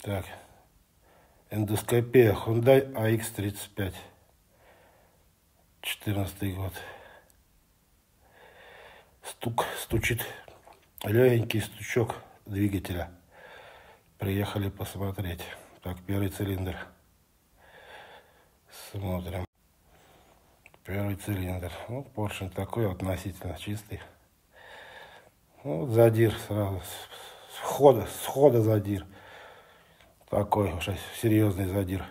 Так, эндоскопия Hyundai AX35, 14 год. Стучит, легенький стучок двигателя. Приехали посмотреть. Так, первый цилиндр. Смотрим. Первый цилиндр. Ну, поршень такой относительно чистый. Ну, вот задир сразу. С хода задир. Такой уже серьезный задир.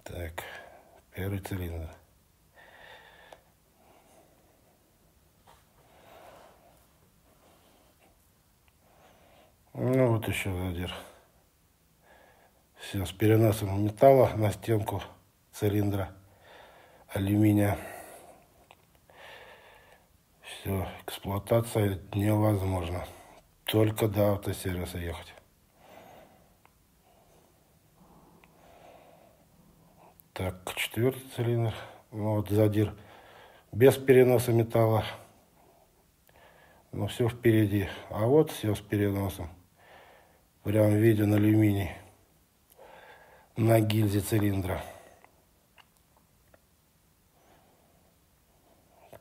Так, первый цилиндр. Ну, вот еще задир. Все с переносом металла на стенку цилиндра алюминия. Все, эксплуатация невозможна. Только до автосервиса ехать. Так, четвертый цилиндр. Ну, вот задир без переноса металла. Но все впереди. А вот все с переносом. Прям виден алюминий на гильзе цилиндра.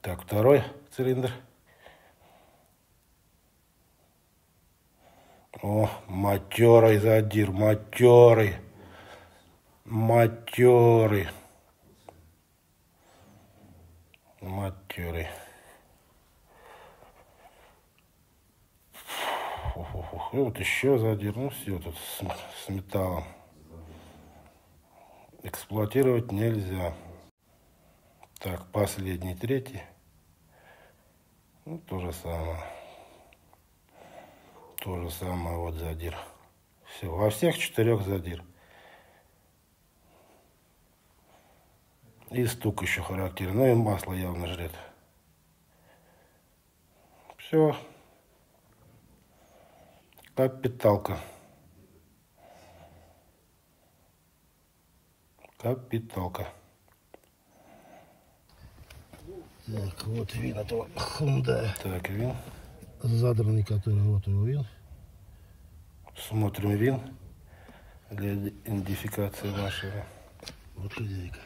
Так, второй цилиндр. О, матерый задир, матерый. Матерый. Матерый. И вот еще задир. Ну все тут с металлом. Эксплуатировать нельзя. Так, последний, третий. Ну, то же самое. То же самое, вот задир. Все, во всех 4 задир. И стук еще характерный. Ну и масло явно жрет. Все. Капиталка. Капиталка. Так, вот вин этого Hyundai. Так, вин. Задранный, который вот его вин. Смотрим вин для идентификации машины. Вот хозяйка.